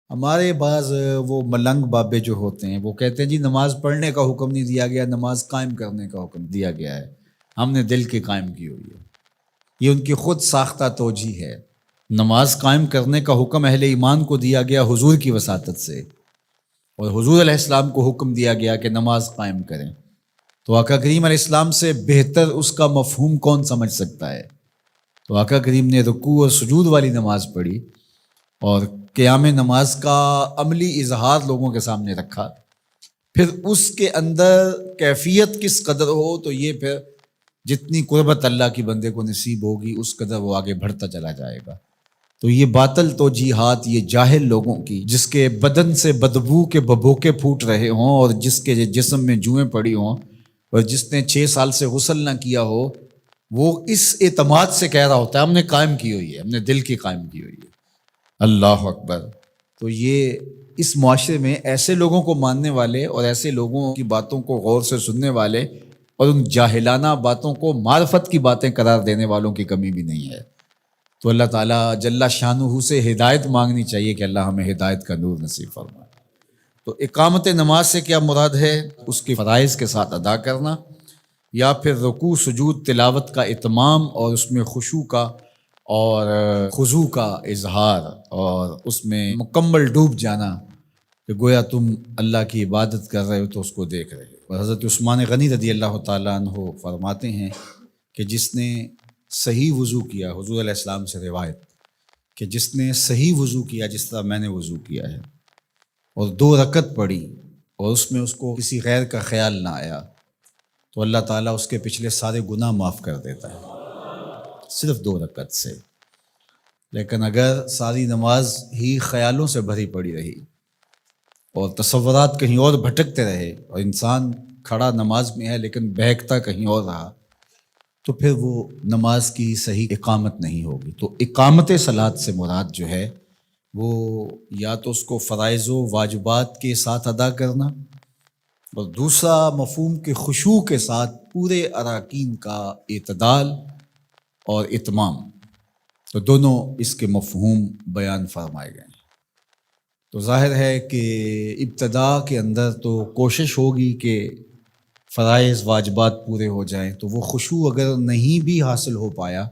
ہمارے بعض وہ ملنگ بابے جو ہوتے ہیں وہ کہتے ہیں جی نماز پڑھنے کا حکم نہیں دیا گیا، نماز قائم کرنے کا حکم دیا گیا ہے، ہم نے دل کی قائم کی ہوئی ہے۔ یہ ان کی خود ساختہ توجیہ ہے۔ نماز قائم کرنے کا حکم اہل ایمان کو دیا گیا حضور کی وساطت سے، اور حضور علیہ السلام کو حکم دیا گیا کہ نماز قائم کریں، تو آقا کریم علیہ السلام سے بہتر اس کا مفہوم کون سمجھ سکتا ہے؟ تو آقا کریم نے رکوع اور سجود والی نماز پڑھی اور قیام نماز کا عملی اظہار لوگوں کے سامنے رکھا، پھر اس کے اندر کیفیت کس قدر ہو تو یہ پھر جتنی قربت اللہ کی بندے کو نصیب ہوگی اس قدر وہ آگے بڑھتا چلا جائے گا۔ تو یہ باطل توجیہات یہ جاہل لوگوں کی، جس کے بدن سے بدبو کے ببوکے پھوٹ رہے ہوں اور جس کے جسم میں جوئیں پڑی ہوں اور جس نے 6 سال سے غسل نہ کیا ہو، وہ اس اعتماد سے کہہ رہا ہوتا ہے ہم نے قائم کی ہوئی ہے، ہم نے دل کی قائم کی ہوئی ہے۔ اللہ اکبر۔ تو یہ اس معاشرے میں ایسے لوگوں کو ماننے والے اور ایسے لوگوں کی باتوں کو غور سے سننے والے اور ان جاہلانہ باتوں کو معرفت کی باتیں قرار دینے والوں کی کمی بھی نہیں ہے۔ تو اللہ تعالیٰ جل شانہ سے ہدایت مانگنی چاہیے کہ اللہ ہمیں ہدایت کا نور نصیب فرمائے۔ تو اقامت نماز سے کیا مراد ہے؟ اس کی فرائض کے ساتھ ادا کرنا، یا پھر رکوع سجود تلاوت کا اتمام اور اس میں خشوع کا اور خضوع کا اظہار اور اس میں مکمل ڈوب جانا کہ گویا تم اللہ کی عبادت کر رہے ہو تو اس کو دیکھ رہے ہو۔ اور حضرت عثمان غنی رضی اللہ تعالیٰ عنہ فرماتے ہیں کہ جس نے صحیح وضو کیا، حضور علیہ السلام سے روایت کہ جس نے صحیح وضو کیا جس طرح میں نے وضو کیا ہے اور 2 رکعت پڑھی اور اس میں اس کو کسی غیر کا خیال نہ آیا، تو اللہ تعالیٰ اس کے پچھلے سارے گناہ معاف کر دیتا ہے صرف 2 رکعت سے۔ لیکن اگر ساری نماز ہی خیالوں سے بھری پڑی رہی اور تصورات کہیں اور بھٹکتے رہے اور انسان کھڑا نماز میں ہے لیکن بہکتا کہیں اور رہا، تو پھر وہ نماز کی صحیح اقامت نہیں ہوگی۔ تو اقامت صلاۃ سے مراد جو ہے وہ یا تو اس کو فرائض و واجبات کے ساتھ ادا کرنا، اور دوسرا مفہوم کے خشوع کے ساتھ پورے اراکین کا اعتدال اور اتمام، تو دونوں اس کے مفہوم بیان فرمائے گئے ہیں۔ تو ظاہر ہے کہ ابتدا کے اندر تو کوشش ہوگی کہ فرائض واجبات پورے ہو جائیں، تو وہ خشوع اگر نہیں بھی حاصل ہو پایا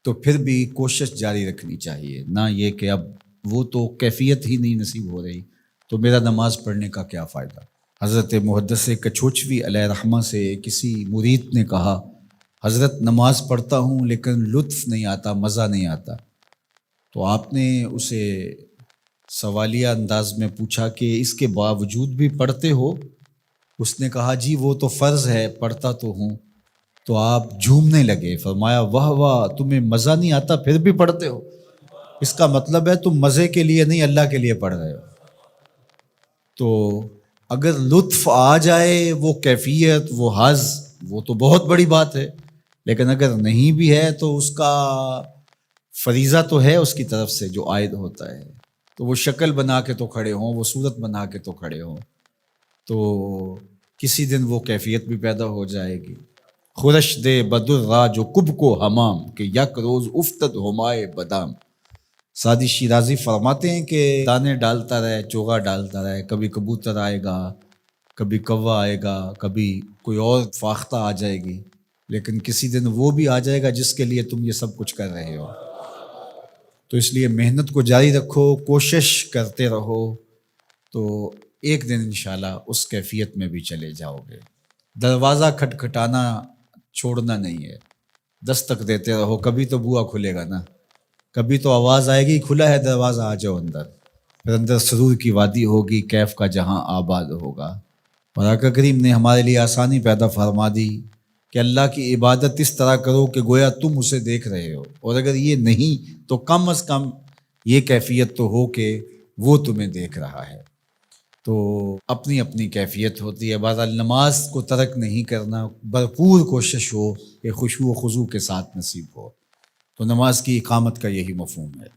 تو پھر بھی کوشش جاری رکھنی چاہیے، نہ یہ کہ اب وہ تو کیفیت ہی نہیں نصیب ہو رہی تو میرا نماز پڑھنے کا کیا فائدہ۔ حضرت محدث کچھوچوی علیہ رحمہ سے کسی مرید نے کہا حضرت نماز پڑھتا ہوں لیکن لطف نہیں آتا، مزہ نہیں آتا، تو آپ نے اسے سوالیہ انداز میں پوچھا کہ اس کے باوجود بھی پڑھتے ہو؟ اس نے کہا جی وہ تو فرض ہے، پڑھتا تو ہوں۔ تو آپ جھومنے لگے، فرمایا واہ واہ، تمہیں مزہ نہیں آتا پھر بھی پڑھتے ہو، اس کا مطلب ہے تم مزے کے لیے نہیں اللہ کے لیے پڑھ رہے ہو۔ تو اگر لطف آ جائے، وہ کیفیت، وہ حظ، وہ تو بہت بڑی بات ہے، لیکن اگر نہیں بھی ہے تو اس کا فریضہ تو ہے اس کی طرف سے جو عائد ہوتا ہے، تو وہ شکل بنا کے تو کھڑے ہوں، وہ صورت بنا کے تو کھڑے ہوں، تو کسی دن وہ کیفیت بھی پیدا ہو جائے گی۔ خورش دے بدر را جو کب کو حمام کہ یک روز افتد ہمائے بادام۔ سعدی شیرازی فرماتے ہیں کہ دانے ڈالتا رہے، چوغا ڈالتا رہے، کبھی کبوتر آئے گا، کبھی کوا آئے گا، کبھی کوئی اور فاختہ آ جائے گی، لیکن کسی دن وہ بھی آ جائے گا جس کے لیے تم یہ سب کچھ کر رہے ہو۔ تو اس لیے محنت کو جاری رکھو، کوشش کرتے رہو، تو ایک دن انشاءاللہ اس کیفیت میں بھی چلے جاؤ گے۔ دروازہ کھٹکھٹانا چھوڑنا نہیں ہے، دستک دیتے رہو، کبھی تو بوا کھلے گا نا، کبھی تو آواز آئے گی کھلا ہے دروازہ آ جاؤ اندر، پھر اندر سرور کی وادی ہوگی، کیف کا جہاں آباد ہوگا۔ اور آقا کریم نے ہمارے لیے آسانی پیدا فرما دی کہ اللہ کی عبادت اس طرح کرو کہ گویا تم اسے دیکھ رہے ہو، اور اگر یہ نہیں تو کم از کم یہ کیفیت تو ہو کہ وہ تمہیں دیکھ رہا ہے۔ تو اپنی اپنی کیفیت ہوتی ہے، بہرحال نماز کو ترک نہیں کرنا، بھرپور کوشش ہو کہ خشوع و خضوع کے ساتھ نصیب ہو، تو نماز کی اقامت کا یہی مفہوم ہے۔